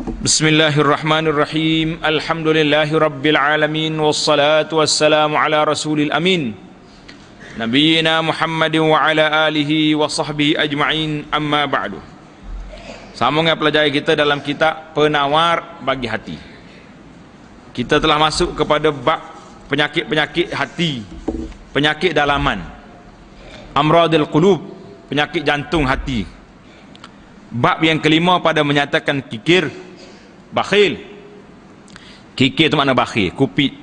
Bismillahirrahmanirrahim. Alhamdulillahirabbil alamin wassalatu wassalamu ala rasulil amin nabiyina Muhammadin wa ala alihi wa sahbihi ajma'in, amma ba'du. Sambungan pelajari kita dalam kitab Penawar bagi Hati. Kita telah masuk kepada bab penyakit-penyakit hati, penyakit dalaman, amradul qulub, penyakit jantung hati. Bab yang kelima pada menyatakan kikir, bakhil. Kikir itu makna bakhil, kupit,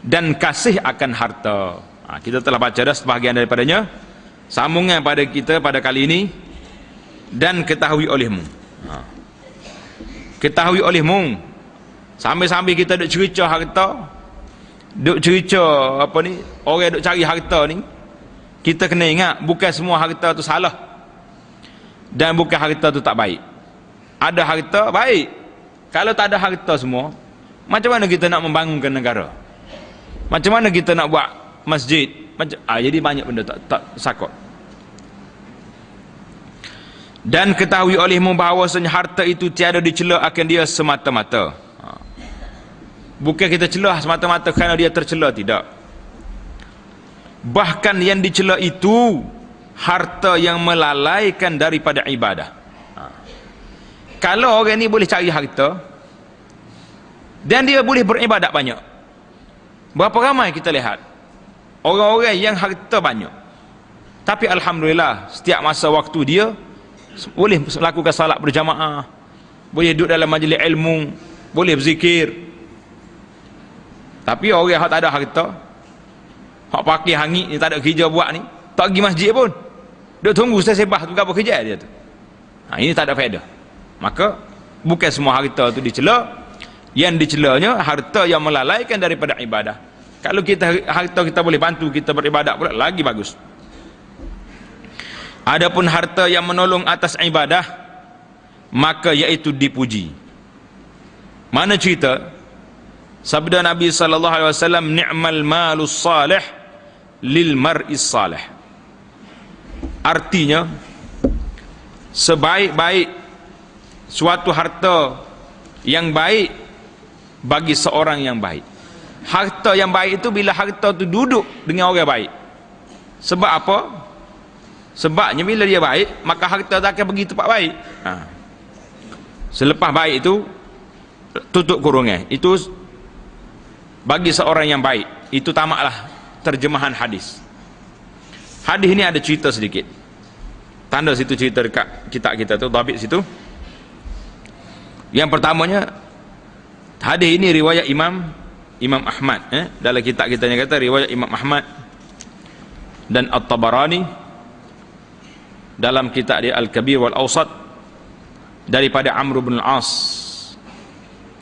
dan kasih akan harta. Kita telah baca dah sebahagian daripadanya. Sambungan pada kita pada kali ini, dan ketahui olehmu. Ketahui olehmu. Sambil-sambil kita duk cerita harta, duk cerita apa ni, orang duk cari harta ni, kita kena ingat bukan semua harta tu salah, dan bukan harta tu tak baik. Ada harta baik. Kalau tak ada harta semua, macam mana kita nak membangunkan negara? Macam mana kita nak buat masjid? Jadi banyak benda tak sakut. Dan ketahui olehmu bahawasanya harta itu tiada dicela akan dia semata-mata. Bukan kita celah semata-mata kerana dia tercela, tidak. Bahkan yang dicela itu harta yang melalaikan daripada ibadah. Kalau orang ni boleh cari harta dan dia boleh beribadat banyak, berapa ramai kita lihat orang-orang yang harta banyak, tapi alhamdulillah setiap masa waktu dia boleh melakukan salat berjamaah, boleh duduk dalam majlis ilmu, boleh berzikir. Tapi orang yang tak ada harta, hak pakai hangit ni, tak ada kerja buat ni, tak pergi masjid pun, duk tunggu sesebah tu apa kerja dia tu. Ini tak ada faedah. Maka bukan semua harta tu dicela. Yang dicelanya harta yang melalaikan daripada ibadah. Kalau harta kita boleh bantu kita beribadat pula, lagi bagus. Adapun harta yang menolong atas ibadah, maka iaitu dipuji. Mana cerita? Sabda Nabi sallallahu alaihi wasallam, ni'mal malus salih lil mar'is salih. Artinya, sebaik-baik suatu harta yang baik bagi seorang yang baik. Harta yang baik itu bila harta itu duduk dengan orang baik. Sebab apa? Sebabnya bila dia baik, maka harta tak akan pergi tempat baik. Selepas baik itu, tutup kurungan. Itu bagi seorang yang baik. Itu tamaklah terjemahan hadis. Hadis ini ada cerita sedikit. Tanda situ cerita dekat kitab kita tu, dhabit situ. Yang pertamanya, hadis ini riwayat Imam Ahmad, dalam kitab kita yang kata riwayat Imam Ahmad dan At-Tabarani dalam kitab dia Al-Kabir wal Awsat, daripada Amr bin Al-As,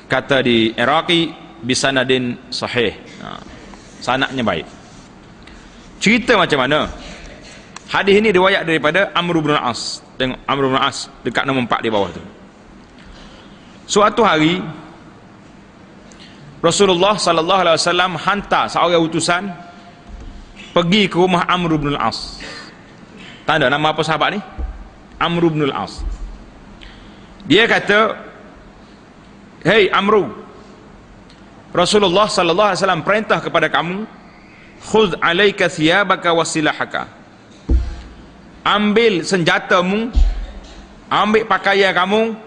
kata di Iraqi bisanadin sahih. Sanadnya baik. Cerita macam mana? Hadis ini riwayat daripada Amr bin Al-As. Tengok Amr bin Al-As dekat nombor 4 di bawah tu. Suatu hari Rasulullah sallallahu alaihi wasallam hantar seorang utusan pergi ke rumah Amr bin Al-As. Tanda nama apa sahabat ni? Amr bin Al-As. Dia kata, "Hei Amr, Rasulullah sallallahu alaihi wasallam perintah kepada kamu, khudh alaika thiyabaka wasilahaka." Ambil senjatamu, ambil pakaian kamu,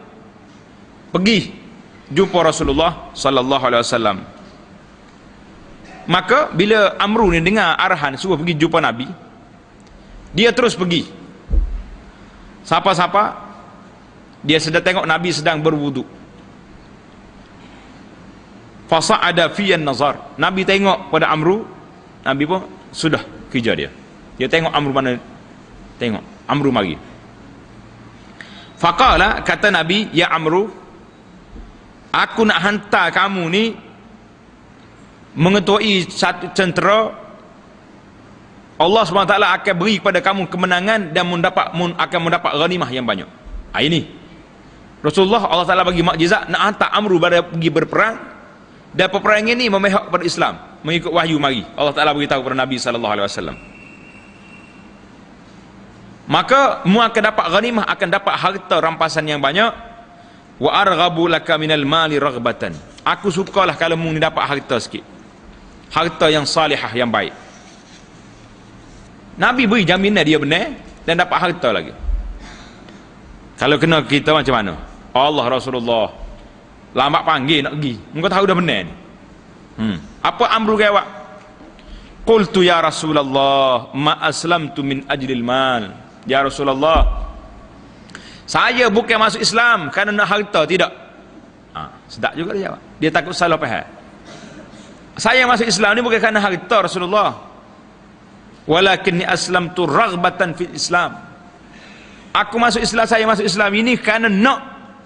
pergi jumpa Rasulullah sallallahu alaihi wasallam. Maka bila Amru ni dengar arahan suruh pergi jumpa Nabi, dia terus pergi. Siapa-siapa, dia sedang tengok Nabi sedang berwuduk. Fasa'ada fiyan nazar. Nabi tengok pada Amru, Nabi pun sudah kerja dia. Dia tengok Amru mana, tengok Amru mari. Faqala, kata Nabi, ya Amru, aku nak hantar kamu ni mengetuai satu tentera. Allah SWT akan beri kepada kamu kemenangan dan akan mendapat ghanimah yang banyak. Ini Rasulullah, Allah Ta'ala bagi mukjizat nak hantar Amru pergi berperang, dan peperangan ini memihak kepada Islam, mengikut wahyu mari. Allah Ta'ala beritahu kepada Nabi SAW. Maka mu akan dapat ghanimah, akan dapat harta rampasan yang banyak, Wa arghabu laka minal mali raghbatan. Aku sukalah kalau mu ni dapat harta sikit. Harta yang salihah, yang baik. Nabi beri jaminan dia benar dan dapat harta lagi. Kalau kena kita macam mana? Allah Rasulullah lambat panggil nak pergi. Engkau tahu dah benar ni. Apa amru jawab? Qultu ya Rasulullah ma aslamtu min ajlil mal. Ya Rasulullah, saya bukan masuk Islam kerana nak harta, tidak. Sedap juga dia jawab. Dia takut salah faham. Saya masuk Islam ni bukan kerana harta Rasulullah. Walakinni aslamtu raghbatan fil Islam. Aku masuk Islam, saya masuk Islam ini kerana nak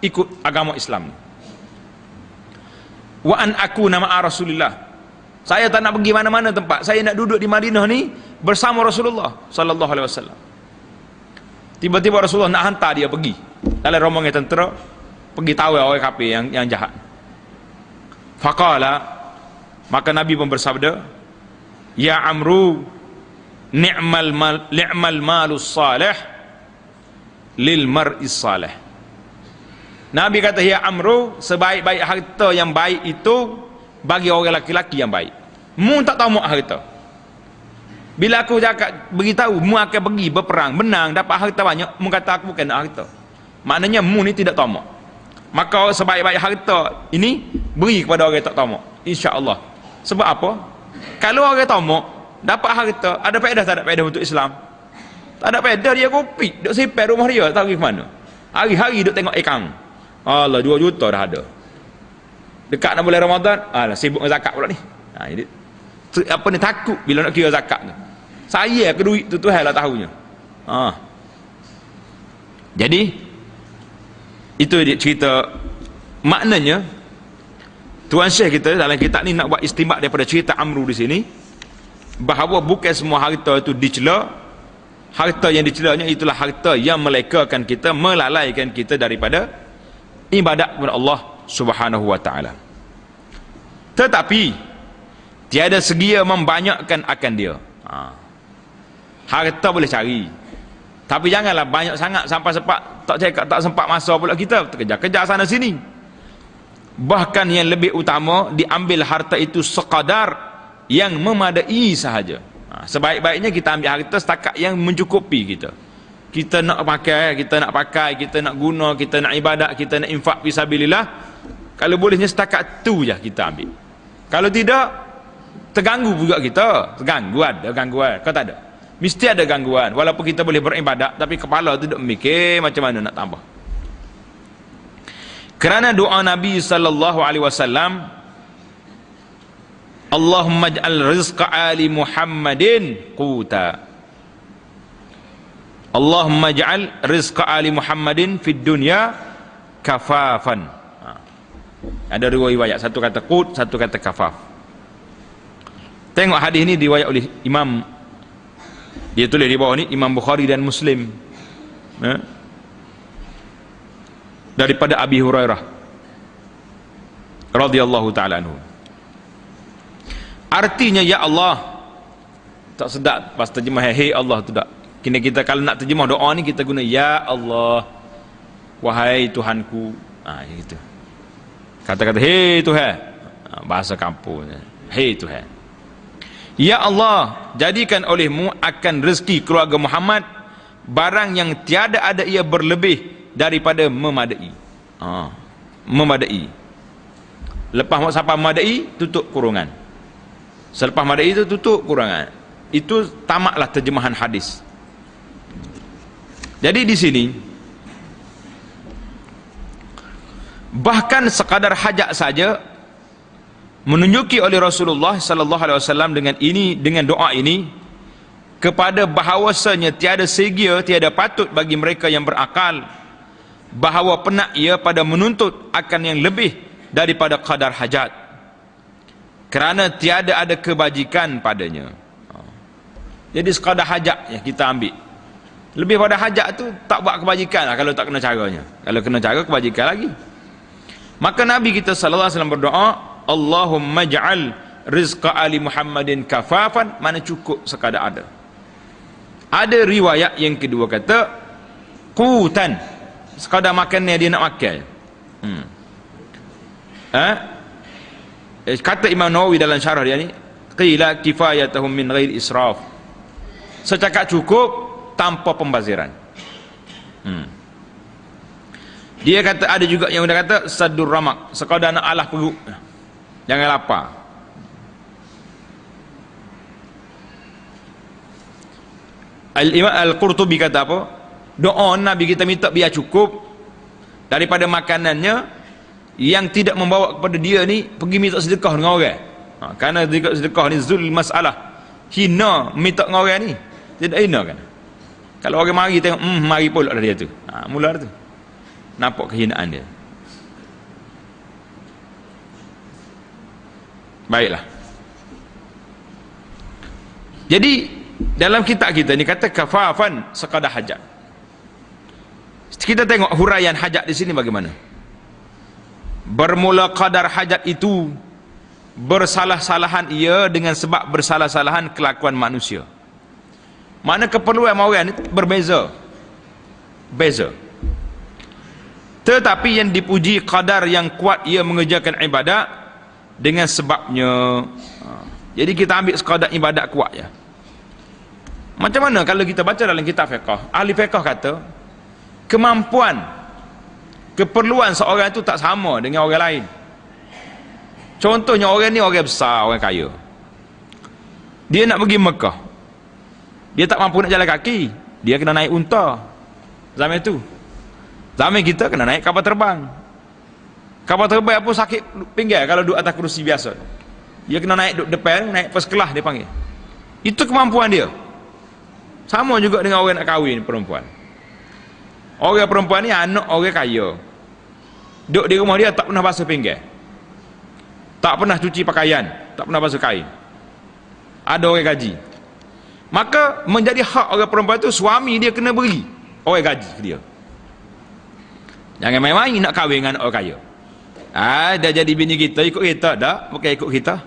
ikut agama Islam. Wa an akuna ma'a Rasulillah. Saya tak nak pergi mana-mana tempat. Saya nak duduk di Madinah ni bersama Rasulullah sallallahu alaihi wasallam. Tiba-tiba Rasulullah nak hantar dia pergi dalam rombongan tentera, pergi tawar orang kafir yang jahat. Faqala, maka Nabi pun bersabda, ya Amru, ni'mal malus salih lil mar'is salih. Nabi kata, ya Amru, sebaik-baik harta yang baik itu bagi orang laki-laki yang baik. Mu tak tahu mak harta. Bila aku cakap beritahu mu akan pergi berperang, menang, dapat harta banyak, mu kata aku bukan nak harta. Maknanya mu ni tidak tamak. Maka sebaik-baik harta ini beri kepada orang yang tak tamak, insya-Allah. Sebab apa? Kalau orang tamak dapat harta, ada faedah tak ada faedah untuk Islam? Tak ada faedah, dia kopi, duk simpan rumah dia, tak pergi ke mana. Hari-hari duk tengok ikan. Allah, 2 juta dah ada. Dekat nak bulan Ramadan, sibuk dengan zakat pula ni. Jadi apa ni, takut bila nak kira zakat tu. Saya ke duit tu Tuhan lah tahunya. Jadi itu dia cerita. Maknanya Tuan Syekh kita dalam kitab ni nak buat istinbat daripada cerita Amru di sini, bahawa bukan semua harta itu dicela. Harta yang dicelanya itulah harta yang melekakan kita, melalaikan kita daripada ibadat kepada Allah Subhanahu wa ta'ala. Tetapi tiada segia membanyakkan akan dia. Harta boleh cari, tapi janganlah banyak sangat sampai tak sempat masa pula kita terkejar-kejar sana sini. Bahkan yang lebih utama, diambil harta itu sekadar yang memadai sahaja. Sebaik-baiknya kita ambil harta setakat yang mencukupi kita. Kita nak pakai, kita nak guna, kita nak ibadat, kita nak infak fisabilillah. Kalau bolehnya setakat tu je kita ambil. Kalau tidak, terganggu juga kita. Ada gangguan. Kau tak ada? Mesti ada gangguan. Walaupun kita boleh beribadat, tapi kepala tu duk mikir macam mana nak tambah. Kerana doa Nabi sallallahu alaihi wasallam, Allahumma ij'al rizqa ali Muhammadin quta. Allahumma ij'al rizqa ali Muhammadin fid dunya kafafan. Ada dua riwayat, satu kata qut, satu kata kafaf. Tengok hadis ni diriwayat oleh Imam, dia tulis di bawah ni, Imam Bukhari dan Muslim, daripada Abi Hurairah radhiyallahu ta'ala anhu. Artinya, ya Allah, tak sedap pas terjemah hey Allah tu tak. Kini kita kalau nak terjemah doa ni kita guna ya Allah, wahai Tuhanku. Gitu. Kata-kata hey Tuhan, bahasa kampung, hey Tuhan. Ya Allah, jadikan olehmu akan rezeki keluarga Muhammad barang yang tiada ada ia berlebih daripada memadai. Memadai. Lepas sampai memadai, tutup kurungan. Selepas memadai itu tutup kurungan. Itu tamatlah terjemahan hadis. Jadi di sini bahkan sekadar hajat saja menunjuki oleh Rasulullah sallallahu alaihi wasallam dengan ini, dengan doa ini, kepada bahawasanya tiada segia, tiada patut bagi mereka yang berakal, bahawa penak ia pada menuntut akan yang lebih daripada kadar hajat, kerana tiada ada kebajikan padanya. Jadi sekadar hajat yang kita ambil. Lebih pada hajat tu tak buat kebajikan lah kalau tak kena caranya. Kalau kena cara, kebajikan lagi. Maka Nabi kita sallallahu alaihi wasallam berdoa, Allahumma ja'al rizqa ali Muhammadin kafafan, mana cukup sekadar ada. Ada riwayat yang kedua kata qutan, sekadar makannya dia nak makan. Kata Imam Nawawi dalam syarah dia ni, qila kifayatahum min ghairi israf, secakap cukup tanpa pembaziran. Dia kata ada juga yang dah kata saddur ramak, sekadar nak alah perut, jangan lapar. Al-Imam Al-Qurtubi kata apa? Doa Nabi kita minta biar cukup daripada makanannya, yang tidak membawa kepada dia ni pergi minta sedekah dengan orang. Kerana sedekah ni zul masalah, hina minta dengan orang ni, tidak hina kan. Kalau orang mari tengok, mari pula dah dia tu, mula tu nampak kehinaan dia. Baiklah, jadi dalam kitab kita ni kata kafafan sekadar hajat. Kita tengok huraian hajat di sini bagaimana. Bermula qadar hajat itu bersalah-salahan ia dengan sebab bersalah-salahan kelakuan manusia. Mana keperluan orang ni berbeza, beza. Tetapi yang dipuji qadar yang kuat ia mengerjakan ibadat dengan sebabnya. Jadi kita ambil sekadar ibadat kuat ya. Macam mana kalau kita baca dalam kitab fiqh, ahli fiqh kata kemampuan, keperluan seorang itu tak sama dengan orang lain. Contohnya orang ni orang besar, orang kaya, dia nak pergi Mekah, dia tak mampu nak jalan kaki, dia kena naik unta. Zaman itu, zaman kita kena naik kapal terbang. Kapal terbang pun sakit pinggang kalau duduk atas kerusi biasa. Dia kena naik duduk depan, naik first class dia panggil. Itu kemampuan dia. Sama juga dengan orang nak kahwin perempuan. Orang perempuan ni anak orang kaya, duduk di rumah dia tak pernah basuh pinggang, tak pernah cuci pakaian, tak pernah basuh kain, ada orang gaji. Maka menjadi hak orang perempuan tu, suami dia kena beri orang gaji ke dia. Jangan main-main nak kahwin dengan orang kaya. Dah jadi bini kita, ikut kita dah, bukan ikut kita.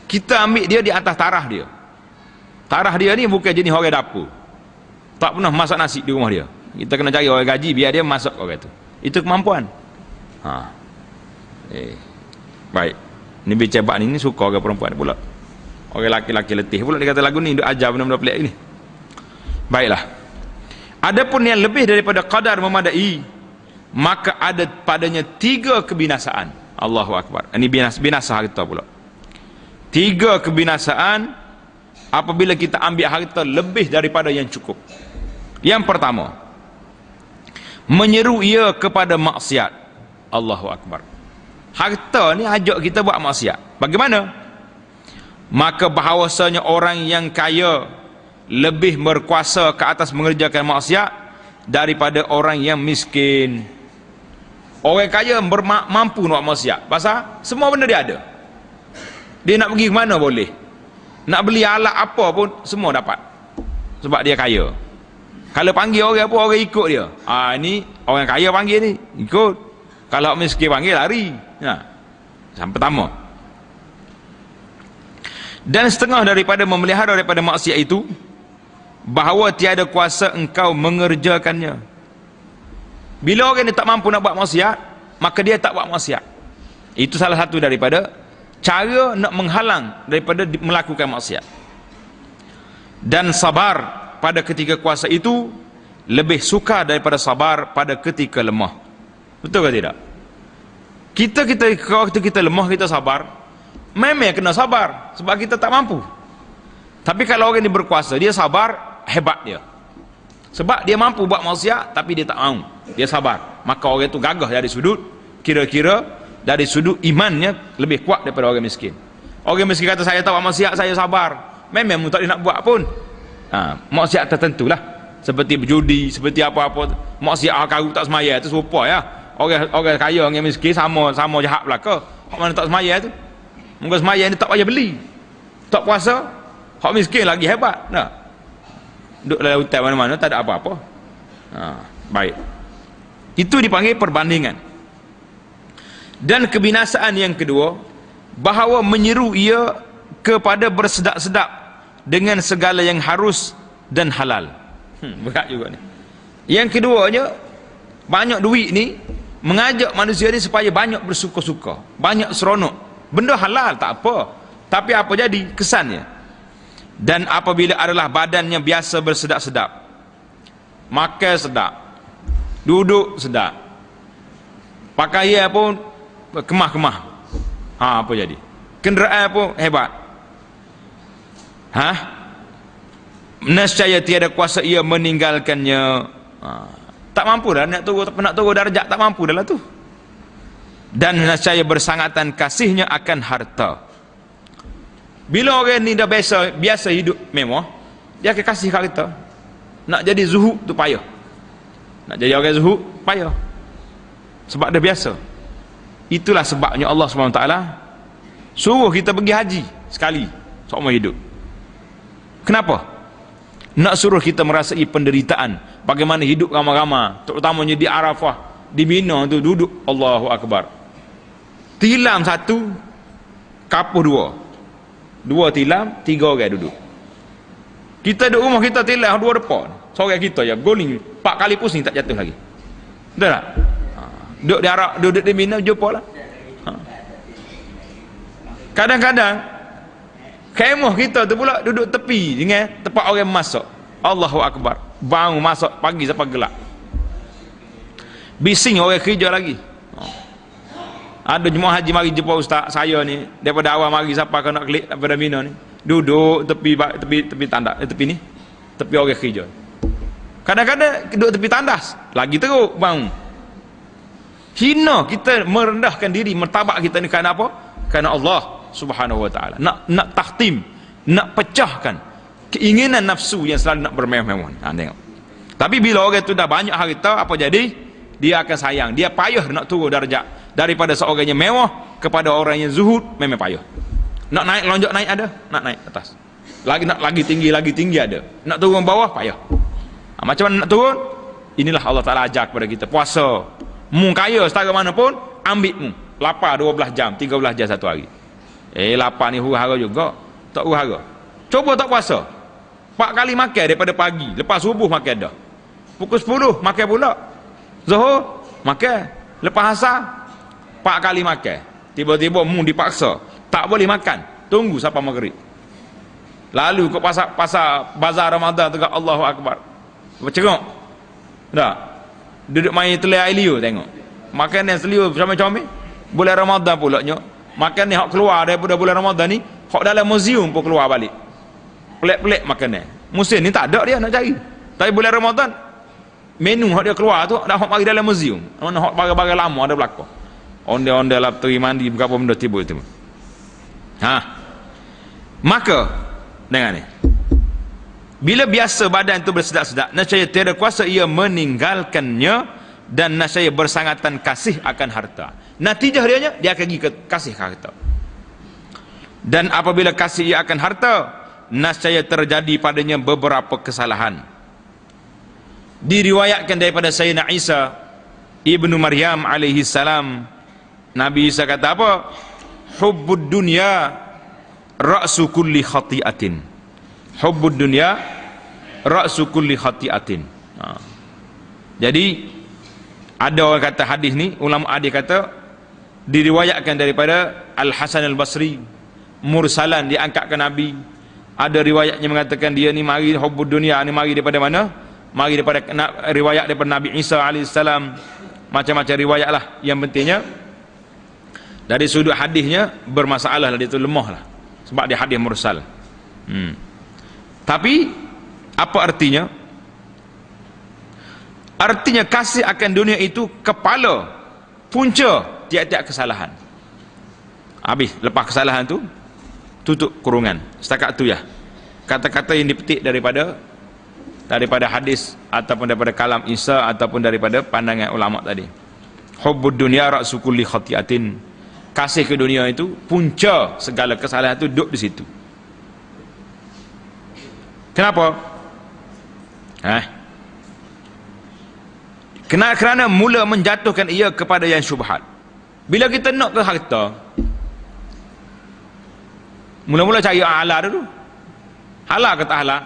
Kita ambil dia di atas tarah dia. Tarah dia ni bukan jenis orang dapur, tak pernah masak nasi di rumah dia. Kita kena cari orang gaji biar dia masak orang tu. Itu kemampuan. Baik. Ni bicara ni suka orang perempuan pula. Orang laki-laki letih pula dia kata lagu ni duk ajar benda-benda pelik ni. Baiklah. Adapun yang lebih daripada qadar memadai, maka ada padanya 3 kebinasaan. Allahu akbar. Ini binasa harta pula. 3 kebinasaan apabila kita ambil harta lebih daripada yang cukup. Yang pertama, menyeru ia kepada maksiat. Allahu akbar. Harta ni ajak kita buat maksiat. Bagaimana? Maka bahawasanya orang yang kaya lebih berkuasa ke atas mengerjakan maksiat daripada orang yang miskin. Orang kaya mampu nak buat maksiat, pasal semua benda dia ada. Dia nak pergi ke mana boleh, nak beli alat apa pun semua dapat, sebab dia kaya. Kalau panggil orang pun orang ikut dia. Ni orang kaya panggil ni, ikut. Kalau miskin panggil lari. Yang pertama. Dan setengah daripada memelihara daripada maksiat itu, bahawa tiada kuasa engkau mengerjakannya. Bila orang ni tak mampu nak buat maksiat, maka dia tak buat maksiat. Itu salah satu daripada cara nak menghalang daripada melakukan maksiat. Dan sabar pada ketika kuasa itu lebih sukar daripada sabar pada ketika lemah. Betul ke tidak? Kita waktu kita lemah kita sabar, memang kena sabar sebab kita tak mampu. Tapi kalau orang ini berkuasa, dia sabar, hebat dia. Sebab dia mampu buat maksiat tapi dia tak mau, dia sabar. Maka orang itu gagah dari sudut, kira-kira dari sudut imannya lebih kuat daripada orang miskin. Orang miskin kata saya tak buat maksiat, saya sabar, memang tak nak buat pun. Maksiat tertentulah, seperti berjudi, seperti apa-apa. Maksiat karu tak semaya itu serupa ya. Orang kaya dengan miskin sama jahat belaka. Hak mana tak semaya tu, muka semaya ni tak payah beli, tak puasa. Hak miskin lagi hebat. Duduk dalam hutan mana-mana tak ada apa-apa. Baik, itu dipanggil perbandingan. Dan kebinasaan yang kedua, bahawa menyeru ia kepada bersedap-sedap dengan segala yang harus dan halal. Berat juga ni. Yang keduanya, banyak duit ni mengajak manusia ni supaya banyak bersuka-suka, banyak seronok. Benda halal tak apa, tapi apa jadi kesannya? Dan apabila adalah badannya biasa bersedap-sedap, makan sedap, duduk sedap, pakaian pun kemah-kemah, apa jadi? Kenderaan pun hebat. Nescaya tiada kuasa ia meninggalkannya. Tak mampu dah nak turun darjat, tak mampu dah lah tu. Dan nescaya bersangatan kasihnya akan harta. Bila orang ni dah biasa hidup mewah, dia akan kasih kat kita. Nak jadi zuhud tu payah. Nak jadi orang zuhud payah. Sebab dia biasa. Itulah sebabnya Allah SWT suruh kita pergi haji sekali seumur hidup. Kenapa? Nak suruh kita merasai penderitaan, bagaimana hidup ramai-ramai, terutamanya di Arafah, di Mina tu duduk Allahu Akbar. Tilam satu, kapuh dua tilam, 3 orang duduk. Kita duduk rumah kita tilam 2 depan, seorang kita je guling 4 kali pusing tak jatuh lagi. Betul tak? Duduk di Arab, duduk di Mina, jumpa lah. Kadang-kadang kemah kita tu pula duduk tepi dengan tempat orang masuk. Allahu Akbar, bangun masuk pagi sampai gelap. Bising orang kerja lagi. Ada jemaah haji mari jumpa ustaz saya ni, daripada awal mari sampai kau nak klik daripada Mina ni, duduk tepi tandas, tepi ni, tepi orang kerja. Kadang-kadang duduk tepi tandas, lagi teruk bangun. Hina kita merendahkan diri, martabat kita ni kerana apa? Kerana Allah Subhanahu wa ta'ala nak tahtim, nak pecahkan keinginan nafsu yang selalu nak bermewah-mewah. Tengok. Tapi bila orang tu dah banyak harta, apa jadi? Dia akan sayang, dia payah nak turun darjat daripada seorang yang mewah kepada orang yang zuhud. Memang payah. Nak naik lonjak naik ada, nak naik atas. Nak lagi tinggi ada. Nak turun bawah payah. Macam mana nak turun? Inilah Allah Ta'ala ajar kepada kita. Puasa. Mu kaya setara mana pun, ambil mu. Lapar 12 jam, 13 jam satu hari. Lapar ni huru-hara juga. Tak huru-hara. Cuba tak puasa. 4 kali makan daripada pagi. Lepas subuh makan dah. Pukul 10 makan pula. Zuhur makan. Lepas asar 4 kali makan. Tiba-tiba mu dipaksa tak boleh makan. Tunggu sampai maghrib. Lalu ke pasar bazar Ramadan tu, Allahu Akbar. Bercerok. Tak? Duduk main telai air liur tengok. Makan yang seliur comel-comel. Bulan Ramadan pula nyok. Makan ni hak keluar daripada bulan Ramadan ni, hak dalam museum pun keluar balik. Pelik-pelik makan ni. Musim ni tak ada dia nak cari. Tapi bulan Ramadan menu hak dia keluar tu dah hak mari dalam museum. Mana hak barang-barang lama ada belaka. Ondel-ondel lap teri mandi berapa benda tiba itu. Maka dengar ni. Bila biasa badan itu bersedak-sedak, nescaya tiada kuasa ia meninggalkannya, dan nescaya bersangatan kasih akan harta. Natijah dia akan pergi ke kasih ke harta. Dan apabila kasih ia akan harta, nescaya terjadi padanya beberapa kesalahan. Diriwayatkan daripada Sayyidina Isa ibnu Maryam alaihi salam, Nabi Isa kata apa? Hubbud dunya ra'su kulli khati'atin. Hubbud dunya ra'su kulli khati'atin. Jadi ada orang kata hadis ni, ulama hadis kata diriwayatkan daripada Al-Hasan Al-Basri, mursalan, diangkat ke Nabi. Ada riwayatnya mengatakan dia ni mari hubbud dunya ni mari daripada mana? Mari daripada riwayat daripada Nabi Isa alaihissalam. Macam-macam riwayat lah. Yang pentingnya dari sudut hadisnya bermasalah lah, dia tu lemah lah, sebab dia hadis mursal. Tapi apa artinya? Artinya kasih akan dunia itu kepala, punca tiap-tiap kesalahan. Habis lepas kesalahan tu tutup kurungan. Setakat tu ya kata-kata yang dipetik daripada hadis ataupun daripada kalam Isa ataupun daripada pandangan ulama tadi. Hubbud dunya ra'su kulli khati'atin. Kasih ke dunia itu punca segala kesalahan itu duduk di situ. Kenapa? Kerana mula menjatuhkan ia kepada yang syubhat. Bila kita nak ke harta, mula-mula cari halal dulu. Halal ke tak halal?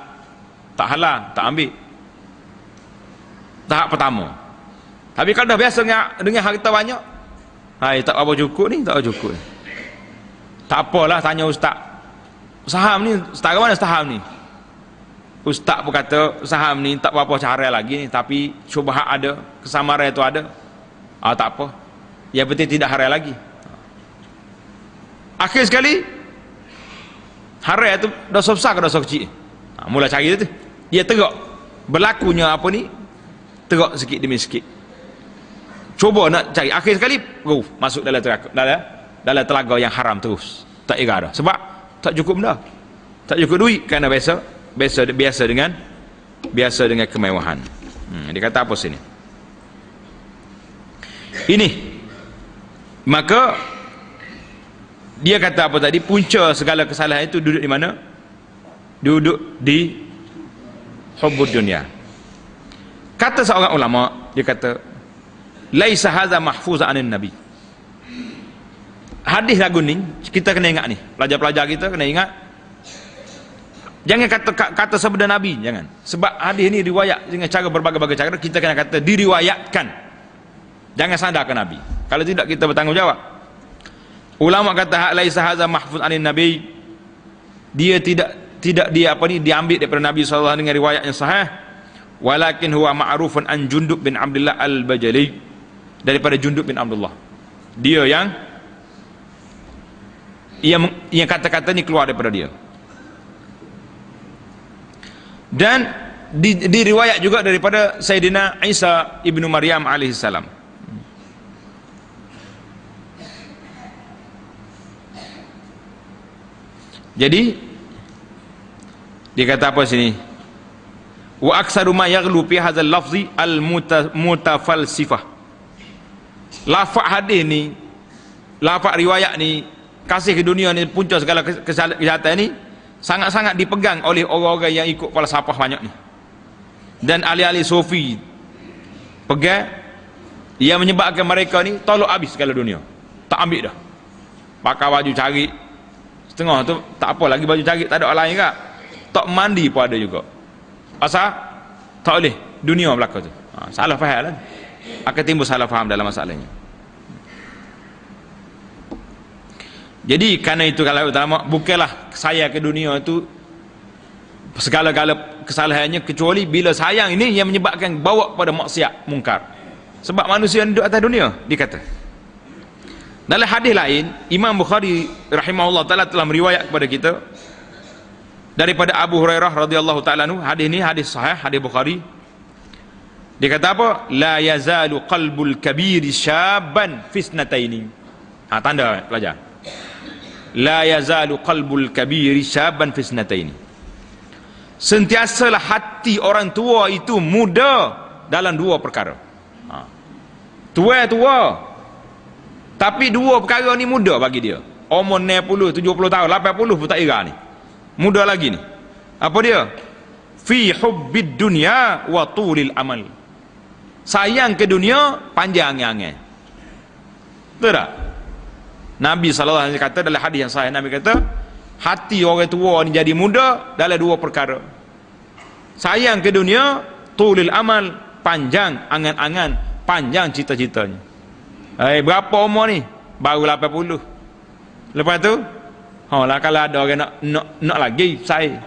Tak halal, tak ambil. Tahap pertama. Tapi kalau dah biasa dengan harta banyak, hai tak apa cukup ni, tak apa cukup ni. Tak apalah tanya ustaz. Saham ni setara mana saham ni? Ustaz pun kata saham ni tak apa-apa cara lagi ni, tapi syubhat ada, kesamaran itu ada. Tak apa. Yang penting tidak haram lagi. Akhir sekali haram tu dosa besar ke dosa kecil? Mula cari tu. Dia teruk. Berlakunya apa ni? Teruk sikit demi sikit. Cuba nak cari. Akhir sekali masuk dalam telaga yang haram terus. Tak era dah. Sebab tak cukup dah. Tak cukup duit kerana biasa dengan kemewahan. Dia kata apa sini? Ini. Maka dia kata apa tadi? Punca segala kesalahan itu duduk di mana? Duduk di hubbud dunia. Kata seorang ulama, dia kata laisa hadza mahfuzan anin nabi. Hadis lagu ni kita kena ingat ni. Pelajar-pelajar kita kena ingat. Jangan kata sabda nabi, jangan. Sebab hadis ni riwayat dengan cara berbagai-bagai cara, kita kena kata diriwayatkan. Jangan sandarkan nabi. Kalau tidak kita bertanggungjawab. Ulama kata laisa hadza mahfuz anin nabi. Dia tidak diambil daripada Nabi sallallahu alaihi wasallam dengan riwayat yang sahih. Walakin huwa ma'rufun an Jundub bin Abdullah al-Bajali, daripada Jundub bin Abdullah. Dia yang kata-kata ni keluar daripada dia. Dan diriwayat juga daripada Sayyidina Isa ibnu Maryam alaihi salam. Jadi dia kata apa sini? Wa aktsaru ma yaghlu fi hadzal lafzi al mutafalsifah. Lafaz hadis ni, lafaz riwayat ni, kasih ke dunia ni punca segala kejahatan ni, sangat-sangat dipegang oleh orang-orang yang ikut falsafah banyak ni. Dan ahli-ahli sufi pegang, yang menyebabkan mereka ni tolak habis segala dunia. Tak ambil dah. Pakai baju cari setengah tu tak apa lagi, baju cari tak ada orang lain kak. Tak mandi pun ada juga. Asal tak boleh dunia belaka tu. Salah faham lah. Akan timbul salah faham dalam masalahnya. Jadi kerana itu kalau utama, bukanlah saya ke dunia itu segala-gala kesalahannya, kecuali bila sayang ini yang menyebabkan bawa pada maksiat mungkar. Sebab manusia yang duduk atas dunia, dikata. Dalam hadis lain, Imam Bukhari rahimahullah ta'ala telah meriwayat kepada kita daripada Abu Hurairah radhiyallahu ta'ala anhu. Hadis ini hadis sahih, hadis Bukhari. Dia kata apa? La yazalu qalbul kabiri syaban fisnataini. Tanda pelajar. La yazalu qalbul kabiri syaban fisnataini. Sentiasalah hati orang tua itu muda dalam dua perkara. Tua, tapi dua perkara ni muda bagi dia. Umur 60, 70 tahun, 80 pun tak kira ni. Muda lagi ni. Apa dia? Fi hubbid dunya wa tulil amal. Sayang ke dunia, panjang angan. Betul tak? Nabi sallallahu alaihi wasallam kata dalam hadis yang sahih, Nabi kata hati orang tua ni jadi muda dalam dua perkara. Sayang ke dunia, tulil amal, panjang angan-angan, panjang cita-citanya. Berapa umur ni? Baru 80. Lepas tu lah kalau ada orang nak lagi saya.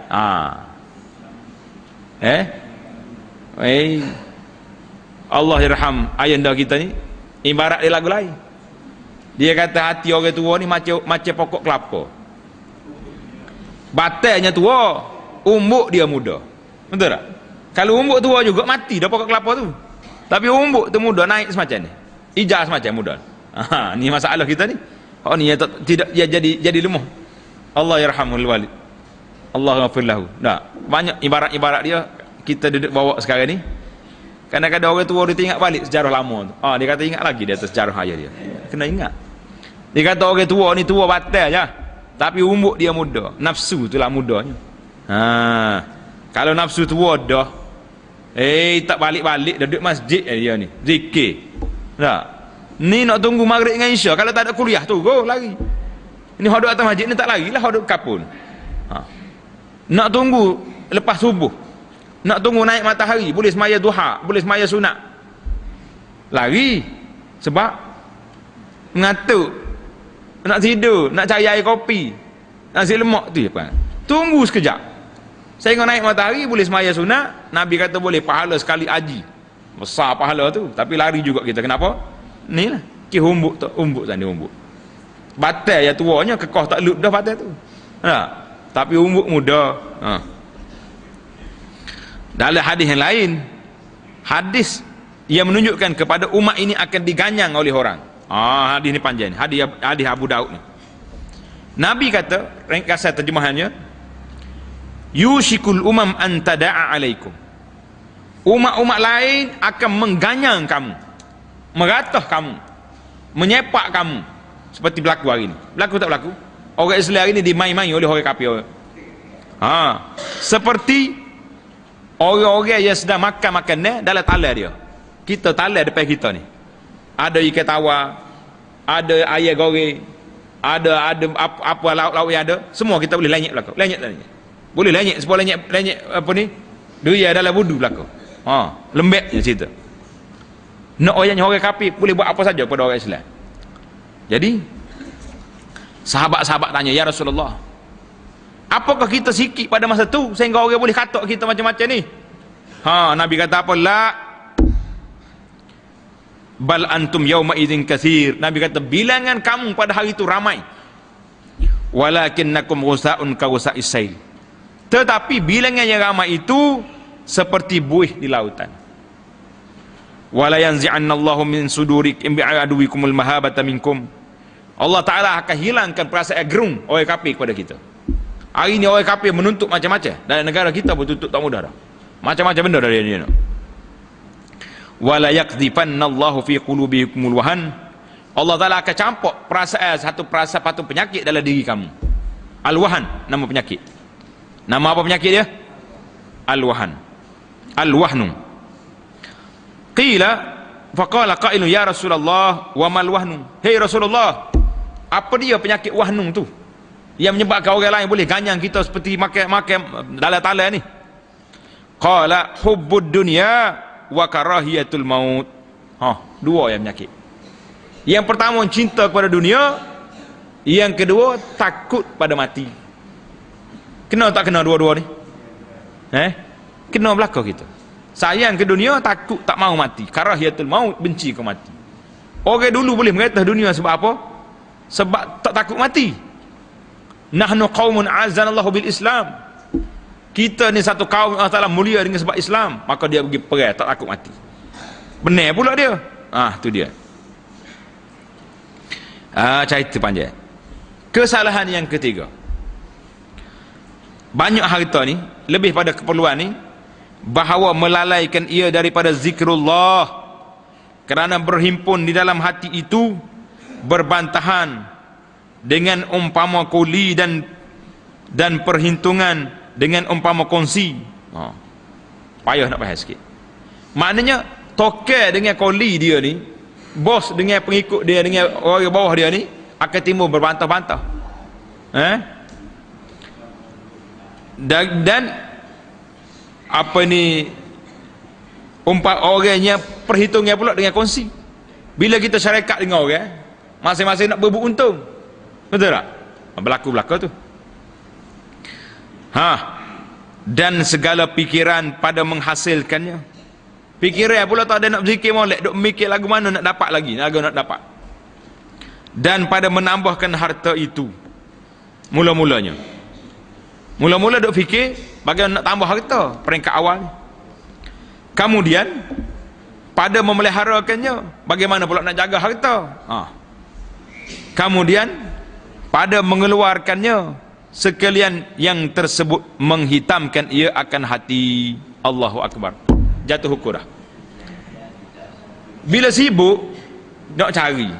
Allah yarham ayanda kita ni ibarat dia lagu lain. Dia kata hati orang tua ni macam pokok kelapa. Batangnya tua, umbuk dia muda. Betul tak? Kalau umbuk tua juga mati dah pokok kelapa tu. Tapi umbuk tu muda, naik semacam ni. Ijaz semacam muda. Ni masalah kita ni. Ni tidak dia jadi lemah. Allah yarhamul walid. Allah ghafir lahu. Banyak ibarat-ibarat dia kita duduk bawa sekarang ni. Kadang-kadang orang tua dia ingat balik sejarah lama tu. Dia kata ingat lagi dia atas sejarah ayah dia. Kena ingat. Dia kata orang tua ni tua batal je. Tapi umbuk dia muda. Nafsu tu lah mudanya. Kalau nafsu tua dah, tak balik-balik dah duduk masjid dia ni. Zikir. Tak. Ni nak tunggu maghrib dengan isya. Kalau tak ada kuliah tu, go lari. Ini hodok atas masjid ni tak lari lah, hodok kapun. Nak tunggu lepas subuh. Nak tunggu naik matahari, boleh semaya duha, boleh semaya sunat. Lari. Sebab ngantuk, nak tidur, nak cari air kopi, nasi lemak tu apa? Tunggu sekejap. Saya tengok naik matahari boleh semaya sunat. Nabi kata boleh pahala sekali haji. Besar pahala tu, tapi lari juga kita. Kenapa? Ni lah. Ki umbuk tu, umbuk tadi umbuk. Batal yang tuanya kekoh tak lut dah batal tu. Ha. Tapi umbuk muda. Ha. Dalam hadis yang lain, hadis yang menunjukkan kepada umat ini akan diganyang oleh orang. Hadis ni panjang ni. Hadis Abu Daud ni. Nabi kata, ringkasan terjemahannya, yushikul umam an tada'a alaikum. Umat-umat lain akan mengganyang kamu, meratah kamu, menyepak kamu, seperti berlaku hari ini. Berlaku tak berlaku? Orang Islam hari ini dimain-main oleh orang kafir. Seperti orang-orang yang sedang makan-makan ni dalam talar dia. Kita talar depan kita ni. Ada ikan tawar, ada ayam goreng, ada apa lauk-lauk yang ada, semua kita boleh lenyek belaka. Lenyek tak lenyek? Boleh lenyek, sebab lenyek apa ni? Dia dalam wudu belaka. Lembek je cerita. Nak orang kafir boleh buat apa saja pada orang Islam. Jadi sahabat-sahabat tanya, ya Rasulullah, apakah kita sikit pada masa tu sehingga orang boleh katak kita macam-macam ni? Nabi kata apa? La bal antum yauma idzin katsir. Nabi kata bilangan kamu pada hari itu ramai. Walakinnakum ghusaun ka ghusa'is sail. Tetapi bilangan yang ramai itu seperti buih di lautan. Wala yanzi'annallahu min sudurikum bi'aduwikumul mahabata minkum. Allah Ta'ala akan hilangkan perasaan gerung orang kafir kepada kita. Hari ini orang kafir menuntut macam-macam. Dalam negara kita bertutup tak mudah dah. Macam-macam benda dah dia. Wala yaqdhifannallahu fi qulubikumul wahan. Allah Ta'ala akan campur satu penyakit dalam diri kamu. Al-wahan, nama penyakit. Nama apa penyakit dia? Al-wahan. Al-wahnu. Qila faqala qailun ya Rasulullah wa mal wahnu. Hei Rasulullah, apa dia penyakit wahnu tu yang menyebabkan orang lain boleh ganyang kita seperti makan dalam talar ni? Qala hubbud dunya wa karahiyatul maut. Dua yang penyakit. Yang pertama cinta kepada dunia, yang kedua takut pada mati. Kena tak kena dua-dua ni? Kena belaka kita. Sayang ke dunia, takut tak mau mati. Karahiyatul maut, benci ke mati. Orang dulu boleh mengatakan dunia sebab apa? Sebab tak takut mati. Nahnu qaumun azanallahu bil Islam. Kita ni satu kaum Allah Ta'ala mulia dengan sebab Islam, maka dia pergi perang tak takut mati. Benar pula dia. Tu dia. Cerita panjang. Kesalahan yang ketiga, banyak harta ni lebih pada keperluan ni, bahawa melalaikan ia daripada zikrullah, kerana berhimpun di dalam hati itu berbantahan dengan umpama kuli dan perhitungan dengan umpama kongsi. Payah nak bahas sikit. Maknanya tokel dengan kuli dia ni, bos dengan pengikut dia, dengan orang bawah dia ni akan timbul berbantah-bantah. Dan apa ni, orangnya perhitungnya pula dengan kongsi. Bila kita syarikat dengan orang, masing-masing nak berebut untung. Betul tak? Berlaku tu. Dan segala pikiran pada menghasilkannya. Pikiran pula tak ada nak berzikir molek, duk mikir lagu mana nak dapat lagi, lagu nak dapat. Dan pada menambahkan harta itu. Mula-mula duk fikir bagaimana nak tambah harta, peringkat awal. Kemudian pada memeliharakannya, bagaimana pula nak jaga harta. Kemudian pada mengeluarkannya, sekalian yang tersebut menghitamkan ia akan hati. Allahu Akbar. Jatuh hukum dah. Bila sibuk nak cari,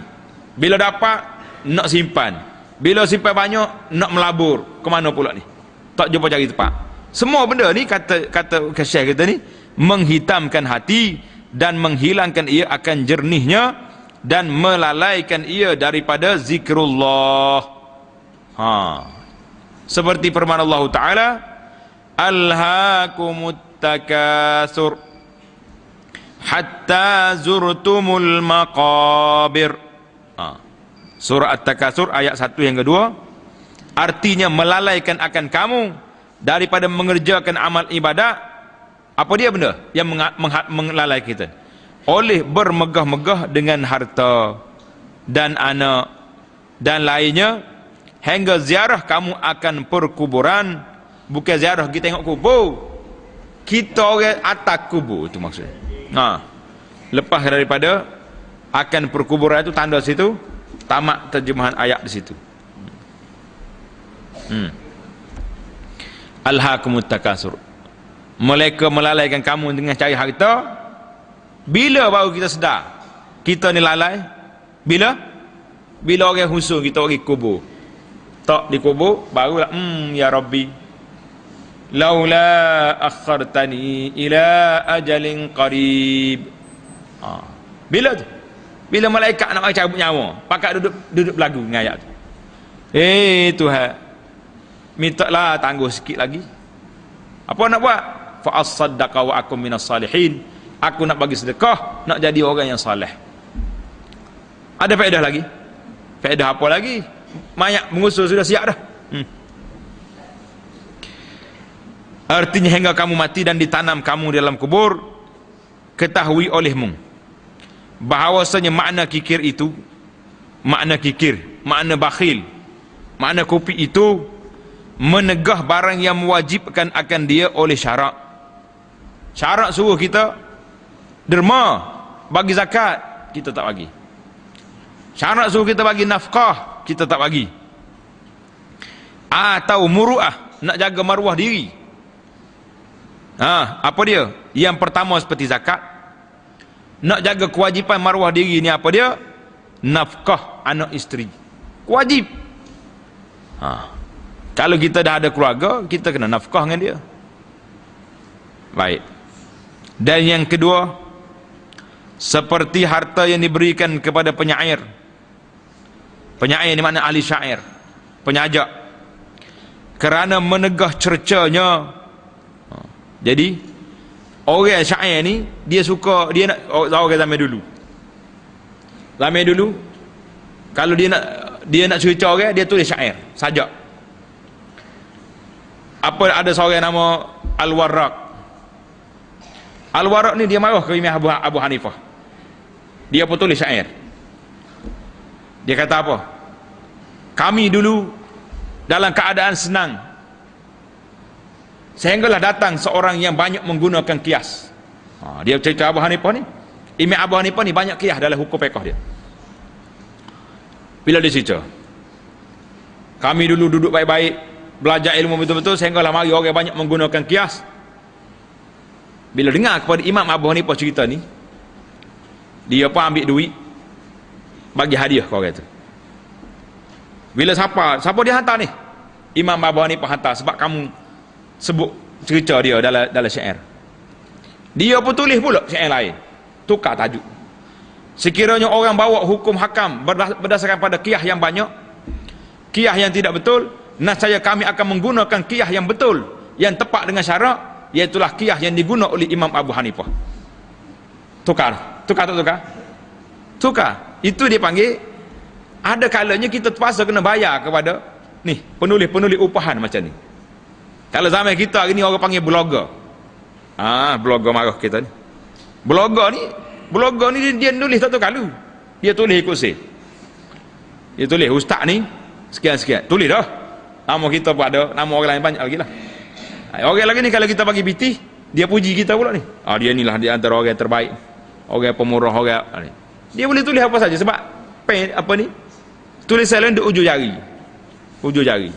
bila dapat nak simpan, bila simpan banyak nak melabur, ke mana pula ni? Tak jumpa cari tempat. Semua benda ni kata Syekh kita ni menghitamkan hati dan menghilangkan ia akan jernihnya dan melalaikan ia daripada zikrullah. Seperti firman Allah Ta'ala, alhaakumut takasur hatta zurtumul maqabir. Surah At-Takatsur ayat 1 yang kedua, artinya melalaikan akan kamu daripada mengerjakan amal ibadah. Apa dia benda yang melalai kita? Oleh bermegah-megah dengan harta dan anak dan lainnya, hingga ziarah kamu akan perkuburan. Bukan ziarah kita tengok kubur, kita orang atas kubur, itu maksudnya. Lepas daripada akan perkuburan itu, tanda situ tamat terjemahan ayat di situ. Alhaakumut takatsur. Mereka melalaikan kamu dengan cari harta. Bila baru kita sedar kita ni lalai? Bila orang husung kita pergi kubur. Tak di kubur barulah ya Rabbi, laula akhartani ila ajalin qarib. Bila tu? Bila malaikat nak cabut nyawa, pakat duduk belagu dengan ayat tu. Tuhan, mintalah tangguh sikit lagi. Apa nak buat? Fa as-saddaqa wa akum minas salihin. Aku nak bagi sedekah, nak jadi orang yang saleh. Ada faedah lagi? Faedah apa lagi? Mayat mengusul sudah siap dah. Artinya hingga kamu mati dan ditanam kamu dalam kubur, ketahui olehmu bahawasanya makna kikir, makna bakhil, makna kopi itu menegah barang yang mewajibkan akan dia oleh syarak. Syarak suruh kita derma, bagi zakat, kita tak bagi. Syarak suruh kita bagi nafkah, kita tak bagi. Atau muru'ah, nak jaga maruah diri. Apa dia? Yang pertama seperti zakat. Nak jaga kewajipan maruah diri ni apa dia? Nafkah anak isteri. Wajib. Kalau kita dah ada keluarga, kita kena nafkah dengan dia. Baik. Dan yang kedua, seperti harta yang diberikan kepada penyair. Penyair ni makna ahli syair, penyajak, kerana menegah cercanya. Jadi orang syair ni dia suka, dia nak orang zaman dulu. Zaman dulu kalau dia nak cerca orang, dia tulis syair, sajak. Ada seorang nama Al-Warraq. Al-Warraq ni dia marah ke Imam Abu Hanifah. Dia pun tulis syair. Dia kata apa? Kami dulu dalam keadaan senang, sehinggalah datang seorang yang banyak menggunakan kias. Dia cerita Abu Hanifah ni. Imam Abu Hanifah ni banyak kias dalam hukum fiqh dia. Bila dia cerita, kami dulu duduk baik-baik, belajar ilmu betul-betul, sehinggalah mari orang banyak menggunakan kias. Bila dengar kepada Imam Abu Hanifah cerita ni, dia pun ambil duit, bagi hadiah ke orang tu. Bila siapa dia hantar ni? Imam Abu Hanifah hantar, sebab kamu sebut cerita dia dalam syair. Dia pun tulis pula syair lain, tukar tajuk. Sekiranya orang bawa hukum hakam berdasarkan pada qiyah yang banyak, qiyah yang tidak betul, nescaya kami akan menggunakan qiyah yang betul, yang tepat dengan syarak, iaitulah qiyah yang digunakan oleh Imam Abu Hanifah. Tukar. Itu dia panggil, ada kalanya kita terpaksa kena bayar kepada ni penulis-penulis upahan macam ni. Kalau zaman kita hari ni orang panggil blogger. Blogger marah kita ni. Blogger ni dia nulis tak tahu kalau. Dia tulis ikut sel. Dia tulis ustaz ni sekian-sekian. Tulis dah. Nama kita pun ada, nama orang lain banyak lagi lah. Orang lagi ni kalau kita bagi pitih, dia puji kita pula ni. Dia inilah di antara orang yang terbaik. Orang pemurah orang ni. Dia boleh tulis apa saja sebab pen apa ni? Tulisan lain di ujung jari.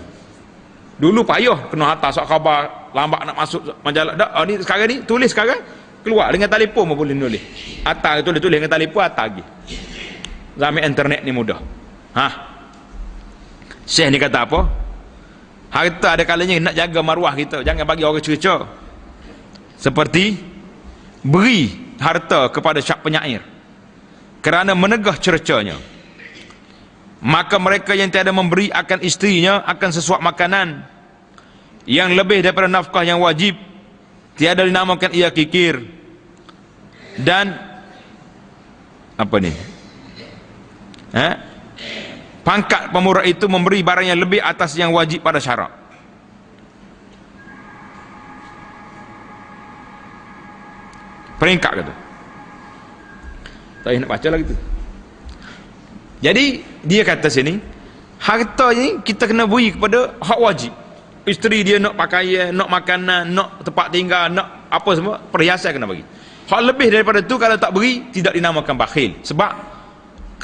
Dulu payah kena hantar surat khabar, lambat nak masuk majalah. Ni sekarang ni tulis sekarang keluar dengan telefon pun boleh nulis. Hantar tulis dengan telefon, hantar lagi. Zaman internet ni mudah. Syekh ni kata apa? Harta ada kalanya nak jaga maruah kita, jangan bagi orang cerca. Seperti beri harta kepada syak penyair kerana menegah cercanya, maka mereka yang tiada memberi akan isterinya akan sesuap makanan yang lebih daripada nafkah yang wajib, tiada dinamakan ia kikir. Dan apa ni? Pangkat pemurah itu memberi barang yang lebih atas yang wajib pada syarak. Peringkat kata. Tak nak baca lagi tu. Jadi dia kata sini, harta ni kita kena beri kepada hak wajib. Isteri dia nak pakaian, nak makanan, nak tempat tinggal, nak apa semua, perhiasan kena bagi. Hak lebih daripada tu kalau tak beri, tidak dinamakan bakhil. Sebab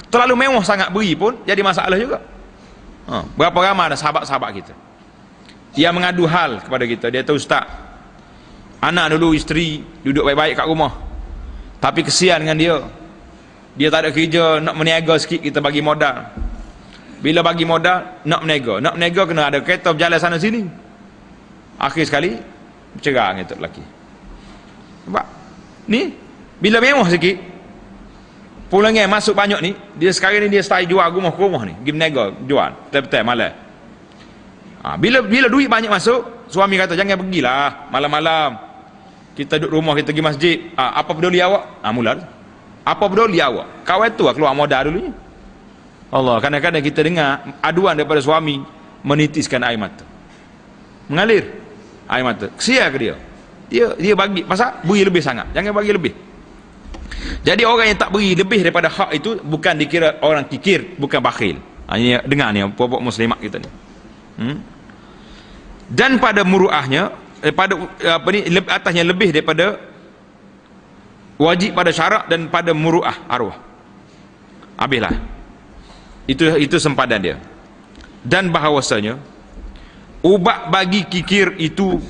terlalu mewah sangat beri pun jadi masalah juga. Berapa ramai ada sahabat-sahabat kita yang mengadu hal kepada kita. Dia tahu, ustaz, anak dulu isteri duduk baik-baik kat rumah, tapi kesian dengan dia. Dia tak ada kerja, nak meniaga sikit, kita bagi modal. Bila bagi modal, nak meniaga kena ada kereta berjalan sana sini. Akhir sekali bercerai dengan tu lelaki. Sebab ni bila mewah sikit, pulangnya masuk banyak ni, dia sekarang ni dia start jual rumah ke rumah ni, pergi meniaga, jual betul-betul malam. Bila duit banyak masuk, suami kata jangan pergilah malam-malam, kita duduk rumah, kita pergi masjid. Apa peduli awak? Mula apa peduli awak? Kawan tu keluar modal dulunya. Allah, kadang-kadang kita dengar aduan daripada suami menitiskan air mata, mengalir air mata. Kesian ke dia? Dia bagi pasal beri lebih sangat. Jangan bagi lebih. Jadi orang yang tak beri lebih daripada hak itu bukan dikira orang kikir, bukan bakhil. Hanya dengar ni puak-puak muslimat kita ni. Dan pada muruahnya, pada apa ni, atasnya lebih daripada wajib pada syarak dan pada muruah arwah. Habislah. Itu sempadan dia. Dan bahawasanya ubat bagi kikir itu,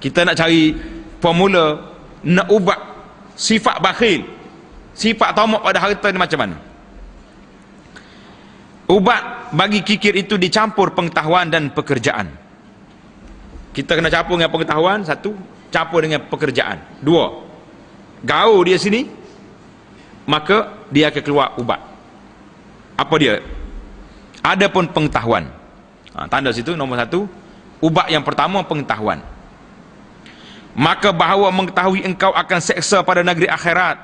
kita nak cari formula nak ubat sifat bakhil, sifat tamak pada harta ni macam mana. Ubat bagi kikir itu dicampur pengetahuan dan pekerjaan. Kita kena campur dengan pengetahuan, satu, campur dengan pekerjaan, dua, gaul dia sini, maka dia akan keluar ubat. Apa dia? Adapun pengetahuan, tanda situ nombor satu, ubat yang pertama pengetahuan. Maka bahawa mengetahui engkau akan seksa pada negeri akhirat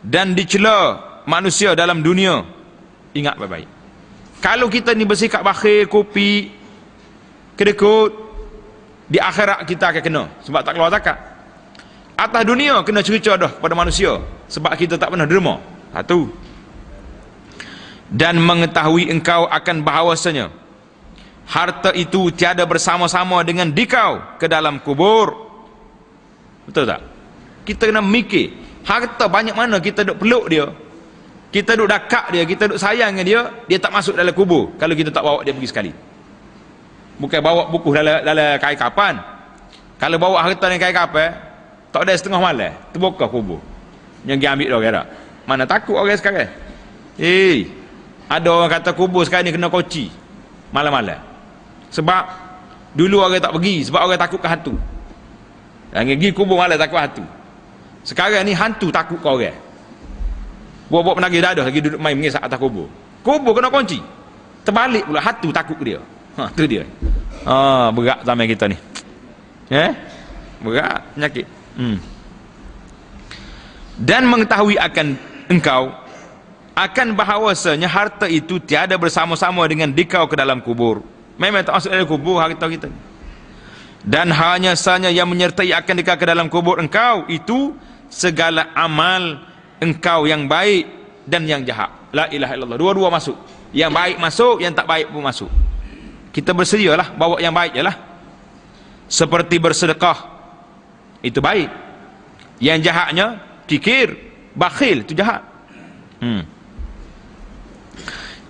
dan dicela manusia dalam dunia. Ingat baik-baik. Kalau kita ni bersikap bakhil, kopi, kedekut, di akhirat kita akan kena sebab tak keluar zakat. Atas dunia kena cerca dah pada manusia sebab kita tak pernah derma. Satu. Dan mengetahui engkau akan bahawasanya harta itu tiada bersama-sama dengan dikau ke dalam kubur. Betul tak? Kita kena mikir, harta banyak mana kita duk peluk dia, kita duk dakak dia, kita duk sayang dengan dia, dia tak masuk dalam kubur kalau kita tak bawa dia pergi sekali. Bukan bawa buku dalam kain kapan. Kalau bawa harta dalam kain kapan, tak ada setengah malam terbuka kubur, yang pergi ambil dia orang. Mana takut orang sekarang. Ada orang kata kubur sekarang ni kena koci malam-malam. Sebab dulu orang tak pergi sebab orang takut ke hantu. Yang pergi kubur malam takut hantu. Sekarang ni hantu takut ke orang. Buat-buat penagih dadah lagi duduk main mengisap atas kubur. Kubur kena kunci. Terbalik pula hantu takut ke dia. Tu dia. Berat zaman kita ni. Berat penyakit. Dan mengetahui akan engkau akan bahawasanya harta itu tiada bersama-sama dengan dikau ke dalam kubur. Memang tak masuk dalam kubur harta kita. Dan hanya sahaja yang menyertai akan dikau ke dalam kubur engkau itu segala amal engkau yang baik dan yang jahat. La ilaha illallah. Dua-dua masuk. Yang baik masuk, yang tak baik pun masuk. Kita bersedialah bawa yang baik je lah. Seperti bersedekah, itu baik. Yang jahatnya kikir, bakhil, itu jahat.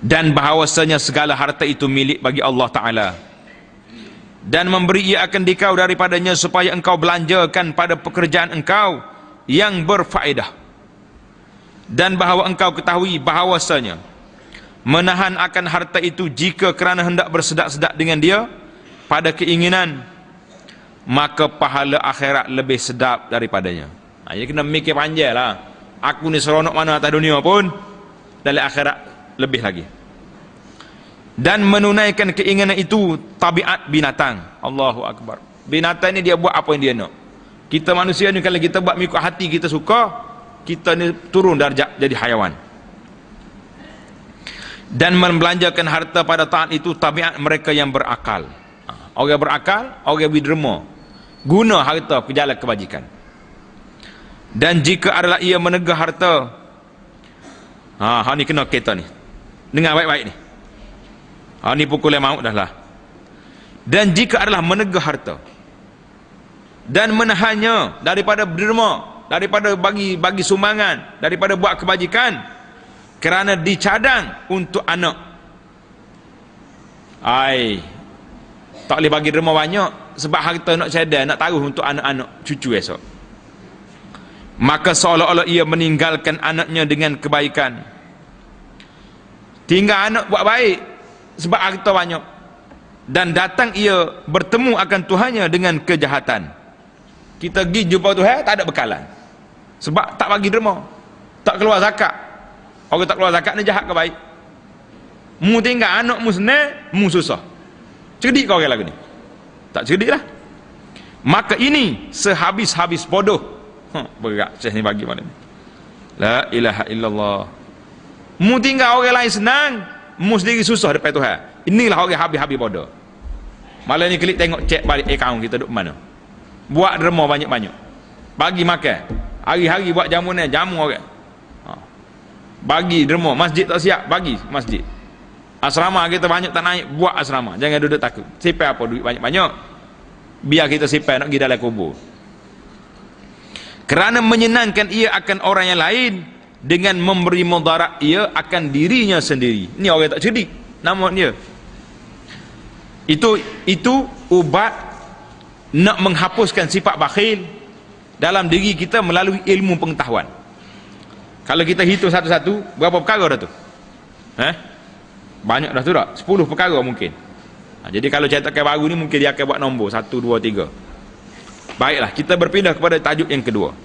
Dan bahawasanya segala harta itu milik bagi Allah Ta'ala, dan memberi ia akan dikau daripadanya supaya engkau belanjakan pada pekerjaan engkau yang berfaedah. Dan bahawa engkau ketahui bahawasanya menahan akan harta itu jika kerana hendak bersedak-sedak dengan dia pada keinginan, maka pahala akhirat lebih sedap daripadanya. Jadi kena mikir panjang lah. Aku ni seronok mana atas dunia pun, dalam akhirat lebih lagi. Dan menunaikan keinginan itu tabiat binatang. Allahu Akbar. Binatang ni dia buat apa yang dia nak. Kita manusia ni kalau kita buat mengikut hati kita suka, kita ni turun darjat jadi hayawan. Dan membelanjakan harta pada taat itu tabiat mereka yang berakal. Orang berakal, orang berderma, guna harta ke jalan kebajikan. Dan jika adalah ia menegah harta, ni kena kita ni, dengar baik-baik ni, ni pukul yang maut dah lah. Dan jika adalah menegah harta dan menahannya daripada berderma, daripada bagi sumbangan, daripada buat kebajikan, kerana dicadang untuk anak. Tak boleh bagi derma banyak sebab harta nak cadang, nak taruh untuk anak-anak cucu esok. Maka seolah-olah ia meninggalkan anaknya dengan kebaikan. Tinggal anak buat baik sebab harta banyak, dan datang ia bertemu akan Tuhannya dengan kejahatan. Kita pergi jumpa Tuhan tak ada bekalan sebab tak bagi derma, tak keluar zakat. Orang tak keluar zakat ni jahat ke baik? Mu tinggal anak mu senang, mu susah. Cerdik kau orang lagu ni? Tak cerdik lah. Maka ini sehabis-habis bodoh. Berat Syekh ni bagi malam ni. La ilaha illallah. Mu tinggal orang lain senang, mu sendiri susah depan Tuhan. Inilah orang habis-habis bodoh. Malam ni klik tengok cek balik akaun kita duduk mana. Buat derma banyak-banyak, bagi makan hari-hari, buat jamuan jamu orang, bagi derma. Masjid tak siap, bagi masjid. Asrama kita banyak tak naik, buat asrama. Jangan duduk takut sipai apa duit banyak-banyak, biar kita sipai nak pergi dalam kubur. Kerana menyenangkan ia akan orang yang lain, dengan memberi mudarat ia akan dirinya sendiri. Ni orang tak cerdik nama dia. Itu ubat nak menghapuskan sifat bakhil dalam diri kita melalui ilmu pengetahuan. Kalau kita hitung satu-satu, berapa perkara dah tu? Banyak dah tu tak? 10 perkara mungkin. Jadi kalau cetakan baru ni mungkin dia akan buat nombor 1, 2, 3. Baiklah, kita berpindah kepada tajuk yang kedua.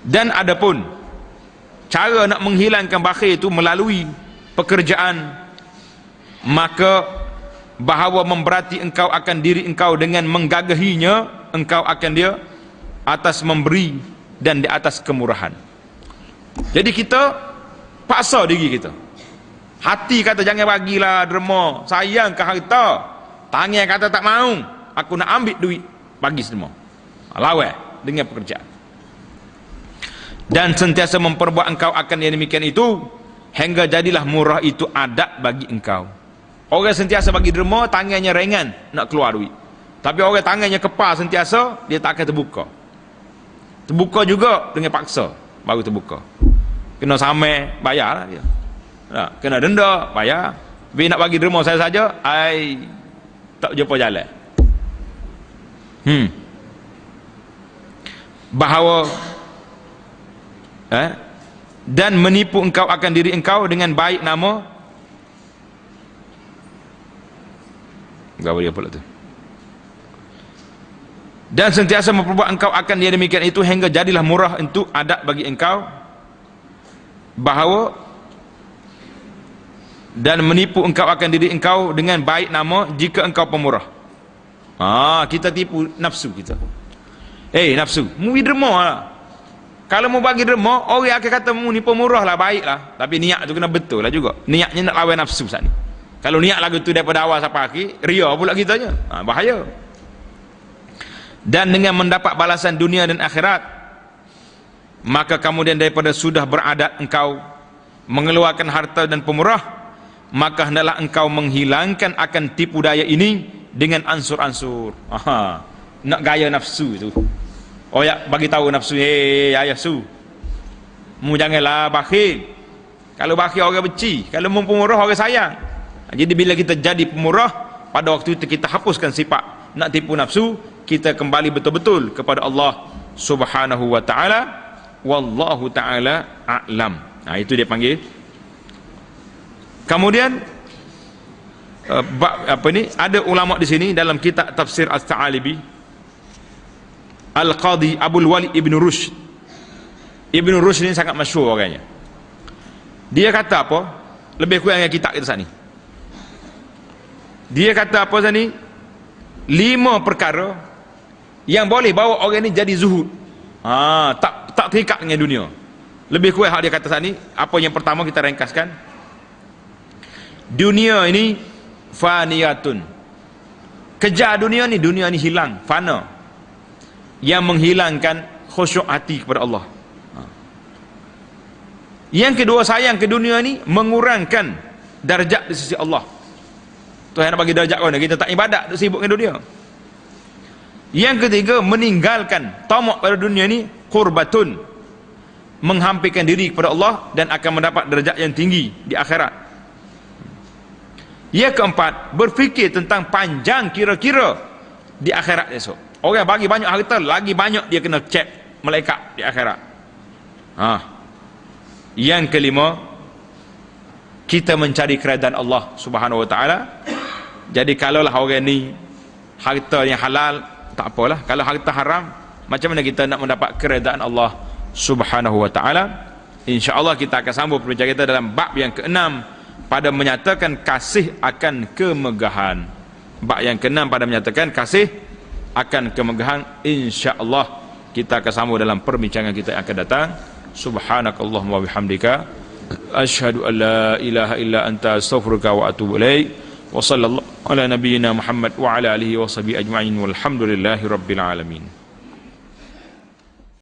Dan adapun cara nak menghilangkan bakhil itu melalui pekerjaan, maka bahawa memberati engkau akan diri engkau dengan menggagahinya engkau akan dia atas memberi dan di atas kemurahan. Jadi kita paksa diri kita. Hati kata jangan bagilah derma, sayang ke harta. Tangan kata tak mau, aku nak ambil duit, bagi semua. Lawan dengan pekerjaan. Dan sentiasa memperbuat engkau akan yang demikian itu, hingga jadilah murah itu adat bagi engkau. Orang sentiasa bagi derma, tangannya ringan nak keluar duit. Tapi orang tangannya kepal sentiasa, dia tak akan terbuka. Terbuka juga dengan paksa baru terbuka. Kena samai, bayar lah dia. Kena denda, bayar. Bila nak bagi derma saya saja, tak jumpa jalan. Bahawa dan menipu engkau akan diri engkau dengan baik nama. Gawa dia pula tu. Dan sentiasa memperbuat engkau akan dia demikian itu, hingga jadilah murah untuk adat bagi engkau. Bahawa dan menipu engkau akan diri engkau dengan baik nama jika engkau pemurah. Kita tipu nafsu kita. Nafsu, mu derma lah. Kalau mu bagi derma, orang akan kata mu ni pemurah lah, baik lah. Tapi niat tu kena betul lah juga. Niatnya nak lawan nafsu saat ni. Kalau niat lagu tu daripada awal sampai akhir, ria pula kitanya. Bahaya. Dan dengan mendapat balasan dunia dan akhirat, maka kemudian daripada sudah beradat engkau mengeluarkan harta dan pemurah, maka hendaklah engkau menghilangkan akan tipu daya ini dengan ansur-ansur. Nak gaya nafsu tu. Ya bagi tahu nafsu, ayah su, mu janganlah bakhil. Kalau bakhil orang benci, kalau mu pemurah orang sayang. Jadi bila kita jadi pemurah, pada waktu itu kita hapuskan sifat nak tipu nafsu, kita kembali betul-betul kepada Allah Subhanahu wa taala. Wallahu taala a'lam. Itu dia panggil. Kemudian ada ulama di sini dalam kitab tafsir As-Sa'alibi, Al-Qadhi Abdul Wali Ibn Rushd. Ibn Rushd ini sangat masyhur orangnya. Dia kata apa? Lebih kurang yang kitab kita saat ni. Dia kata apa saat ni? 5 perkara yang boleh bawa orang ni jadi zuhud. Tak terikat dengan dunia. Lebih kurang hal dia kata saat ni, apa yang pertama kita ringkaskan, dunia ini faniyatun. Kejar dunia ni hilang, fana, yang menghilangkan khusyuk hati kepada Allah. Yang kedua, sayang ke dunia ni mengurangkan darjat di sisi Allah. Tuhan nak bagi darjat mana, kita tak ibadat, tak sibuk dengan dunia. Yang ketiga, meninggalkan tamak pada dunia ni qurbatun, menghampirkan diri kepada Allah dan akan mendapat darjat yang tinggi di akhirat. Yang keempat, berfikir tentang panjang kira-kira di akhirat esok. Orang bagi banyak harta, lagi banyak dia kena cek malaikat di akhirat. Yang kelima, kita mencari keredaan Allah Subhanahu wa taala. Jadi kalaulah orang ni harta yang halal, tak apalah. Kalau harta haram, macam mana kita nak mendapat keredaan Allah Subhanahu wa taala? Insya-Allah kita akan sambung perbincangan kita dalam bab yang ke-6 pada menyatakan kasih akan kemegahan. Bab yang ke-6 pada menyatakan kasih akan kemegahan. Insya-Allah kita akan sambung dalam perbincangan kita yang akan datang. Subhanakallahumma wa bihamdika asyhadu an la ilaha illa anta astaghfiruka wa atubu ilaik. Wa sallallahu ala nabiyyina Muhammad wa ala alihi wa sahbihi ajma'in walhamdulillahi rabbil alamin.